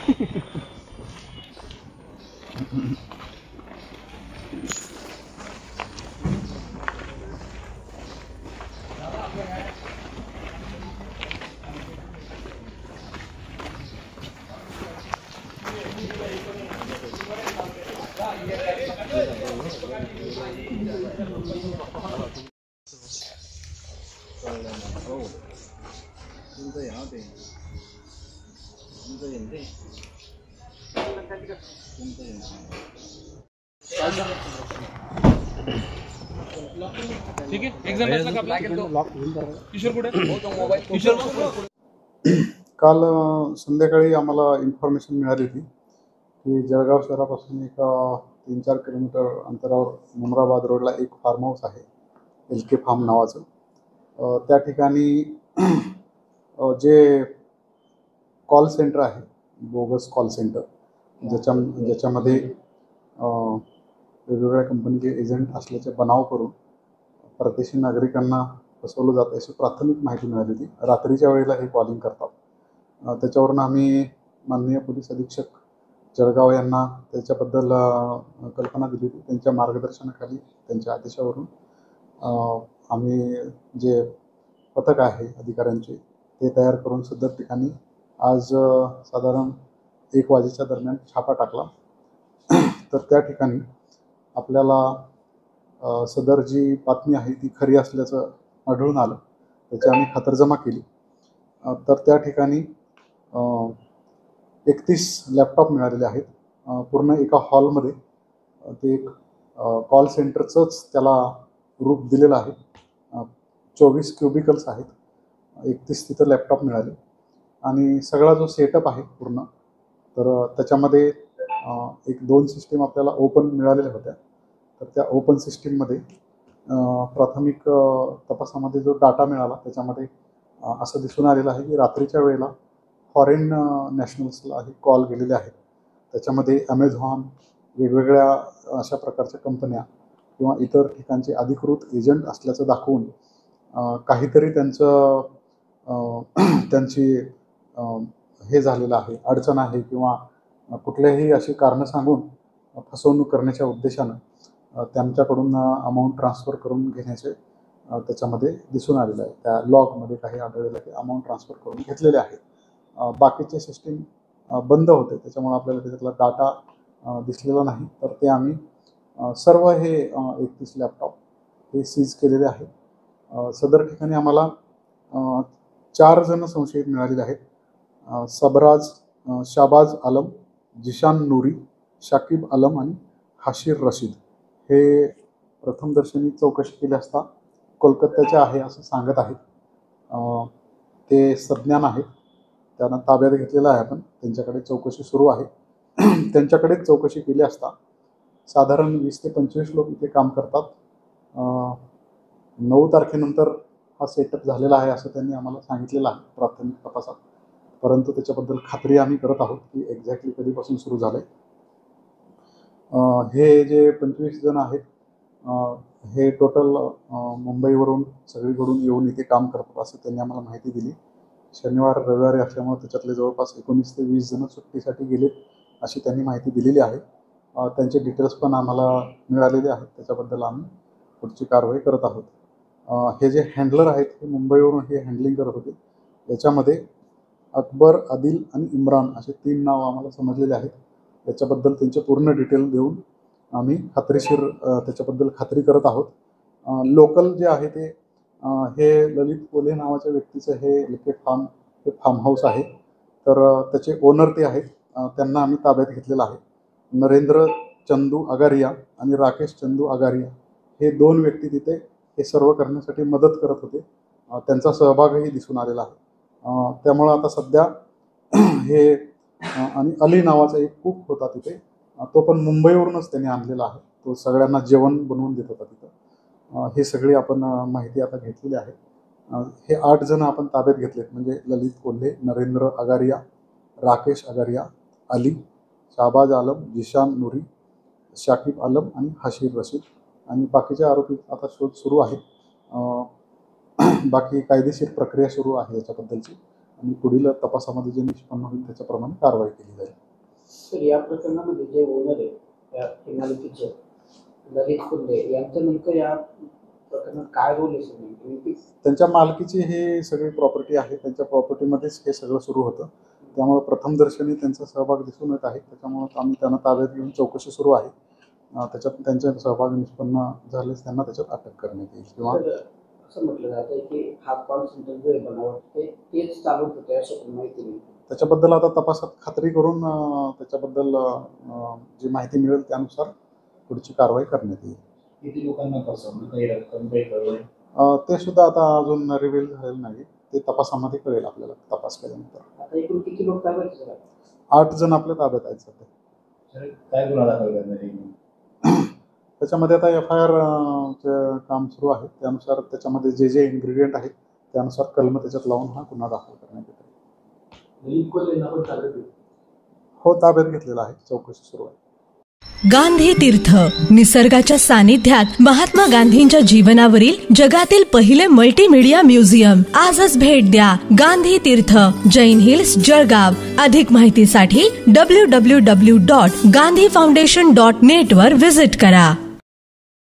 ठीक है, एग्जाम किशोर कुठे? किशोर काल संध्याकाळी आम्हाला इन्फॉर्मेशन मिळाली होती की जळगाव शहरापासून एक 3-4 किलोमीटर अंतरावर मुमराबाद रोडला एक फार्म हाऊस आहे, LK फार्म नावाचं. त्या ठिकाणी जे कॉल सेंटर आहे, बोगस कॉल सेंटर, ज्याच्यामध्ये वेगवेगळ्या कंपनीचे एजंट असल्याचे बनाव करून परदेशी नागरिकांना फसवलं जातं अशी प्राथमिक माहिती मिळाली होती. रात्रीच्या वेळेला हे कॉलिंग करतात. त्याच्यावरून आम्ही माननीय पोलीस अधीक्षक जळगाव यांना त्याच्याबद्दल कल्पना दिली होती. त्यांच्या मार्गदर्शनाखाली, त्यांच्या आदेशावरून आम्ही जे पथक आहे अधिकाऱ्यांचे ते तयार करून सदर ठिकाणी आज साधारण 1 वाजेच्या दरम्यान छापा टाकला. तर त्या ठिकाणी आपल्याला सदर जी बातमी आहे ती खरी असल्याचं आढळून आलं. त्याची आम्ही खातरजमा केली. तर त्या ठिकाणी 31 लॅपटॉप मिळालेले आहेत. पूर्ण एका हॉलमध्ये ते एक कॉल सेंटरचंच त्याला रूप दिलेलं आहे. 24 क्युबिकल्स आहेत. 31 तिथं लॅपटॉप मिळाले आणि सगळा जो सेटअप आहे पूर्ण, तर त्याच्यामध्ये 1-2 सिस्टीम आपल्याला ओपन मिळालेल्या होत्या. तर त्या ओपन सिस्टीममध्ये प्राथमिक तपासामध्ये जो डाटा मिळाला त्याच्यामध्ये असं दिसून आलेलं आहे की रात्रीच्या वेळेला फॉरेन नॅशनल्सला हे कॉल गेलेले आहेत. त्याच्यामध्ये ॲमेझॉन, वेगवेगळ्या अशा प्रकारच्या कंपन्या किंवा इतर ठिकाणचे अधिकृत एजंट असल्याचं दाखवून काहीतरी त्यांची हे झालेलं आहे, अडचण आहे किंवा कुठल्याही अशी कारणं सांगून फसवणूक करण्याच्या उद्देशानं त्यांच्याकडून अमाऊंट ट्रान्सफर करून घेण्याचे त्याच्यामध्ये दिसून आलेलं आहे. त्या लॉगमध्ये काही आढळलेलं की अमाऊंट ट्रान्सफर करून घेतलेले आहेत. बाकीचे सिस्टीम बंद होते, त्याच्यामुळे आपल्याला त्याच्यातला डाटा दिसलेला नाही. तर ते आम्ही सर्व हे 31 लॅपटॉप हे सीज केलेले आहेत. सदर ठिकाणी आम्हाला 4 जण संशयित मिळालेले आहेत. शाहबाज आलम, जिशान नूरी, शाकिब आलम आणि हाशिर रशीद. हे प्रथमदर्शनी चौकशी केली असता कोलकात्याचे आहे असं सांगत आहेत. ते सज्ञान आहेत, त्यांना ताब्यात घेतलेलं आहे आपण. त्यांच्याकडे चौकशी सुरू आहे. त्यांच्याकडेच चौकशी केली असता साधारण 20 ते 25 लोक इथे काम करतात. 9 तारखेनंतर हा सेटअप झालेला आहे असं त्यांनी आम्हाला सांगितलेलं आहे प्राथमिक तपासात. परंतु त्याच्याबद्दल खात्री आम्ही करत आहोत की एक्झॅक्टली कधीपासून सुरू झालं आहे. हे जे 25 जण आहेत हे टोटल मुंबईवरून सगळीकडून येऊन इथे काम करतात असं त्यांनी आम्हाला माहिती दिली. शनिवार रविवारी असल्यामुळे त्याच्यातले जवळपास 19 ते 20 जण सुट्टीसाठी गेलेत अशी त्यांनी माहिती दिलेली आहे. त्यांचे डिटेल्स पण आम्हाला मिळालेले आहेत. त्याच्याबद्दल आम्ही पुढची कारवाई करत आहोत. हे जे हँडलर आहेत हे मुंबईवरून हे हँडलिंग करत होते. याच्यामध्ये अकबर, आदिल आणि इम्रान असे 3 नाव आम्हाला समजलेले आहेत. त्याच्याबद्दल त्यांचे पूर्ण डिटेल देऊन आम्ही खात्रीशीर त्याच्याबद्दल खात्री करत आहोत. लोकल जे आहे ते हे ललित कोल्हे नावाच्या व्यक्तीचं हे LK फार्म हे फार्म हाऊस आहे. तर त्याचे ओनर ते आहेत. त्यांना आम्ही ताब्यात घेतलेलं आहे. नरेंद्र चंदू आगारिया आणि राकेश चंदू आगारिया हे 2 व्यक्ती तिथे हे सर्व करण्यासाठी मदत करत होते. त्यांचा सहभागही दिसून आलेला आहे. त्यामुळं आता सध्या हे आणि अली नावाचा एक कुक होता तिथे, तो पण मुंबईवरूनच त्यांनी आणलेला आहे. तो सगळ्यांना जेवण बनवून देत होता तिथं. हे सगळी आपण माहिती आता घेतलेली आहे. हे 8 जण आपण ताब्यात घेतलेत, म्हणजे ललित कोल्हे, नरेंद्र आगारिया, राकेश आगारिया, अली, शाहबाज आलम, जिशान नूरी, शाकिब आलम आणि हाशिर रशीद. आणि बाकीचे आरोपी आता शोध सुरू आहे. बाकी कायदेशीर प्रक्रिया सुरू आहे याच्याबद्दलची आणि पुढील तपासामध्ये जे निष्पन्न होईल त्याच्याप्रमाणे कारवाई केली जाईल. सर, या प्रकरणामध्ये जे ओनर आहे त्या इमारतीचे ललित कुंडे यांचं नेमकं या प्रकरणात काय रोल आहे सर? नेमकी त्यांच्या मालकीची हे सगळी प्रॉपर्टी आहे, त्यांच्या प्रॉपर्टीमध्येच हे सगळं सुरू होतं. त्यामुळे प्रथमदर्शनी त्यांचा सहभाग दिसून येत आहे. त्याच्यामुळे आम्ही त्यांना ताब्यात घेऊन चौकशी सुरू आहे. त्याच्यात त्यांचा सहभाग निष्पन्न झाल्यास त्यांना त्याच्यात अटक करण्यात येईल. किंवा असं म्हटलं जातं की हा कॉल सेंटर जो आहे बनावट तेच चालवत होते असं माहिती नाही. त्याच्याबद्दल आता तपासात खात्री करून त्याच्याबद्दल जी माहिती मिळेल त्यानुसार पुढची कारवाई करण्यात येईल. किती लोकांना फसवणं, काही रक्कम, काही कळवलं ते सुद्धा आता अजून रिव्हील झालेलं नाही. ते तपासामध्ये कळेल आपल्याला तपास केल्यानंतर. आता एकूण किती लोक ताब्यात आहेत? 8 जण आपल्या ताब्यात आहेत सध्या. काय गुन्हा दाखल करणार आहे? त्याच्यामध्ये आता FIR चे काम सुरू आहे. त्यानुसार त्याच्यामध्ये जे जे इन्ग्रेडियंट आहेत त्यानुसार कलम त्याच्यात लावून हा गुन्हा दाखल करण्यात येतो. हो, ताब्यात घेतलेला आहे. चौकशी सुरू आहे. गांधी तीर्थ निसर्गाच्या सानिध्यात महात्मा गांधींच्या जीवनावरील जगातील पहिले मल्टीमीडिया म्युझियम. आजच भेट द्या. गांधी तीर्थ, जैन हिल्स, जळगाव. अधिक माहितीसाठी www.gandhifoundation.net वर व्हिजिट करा.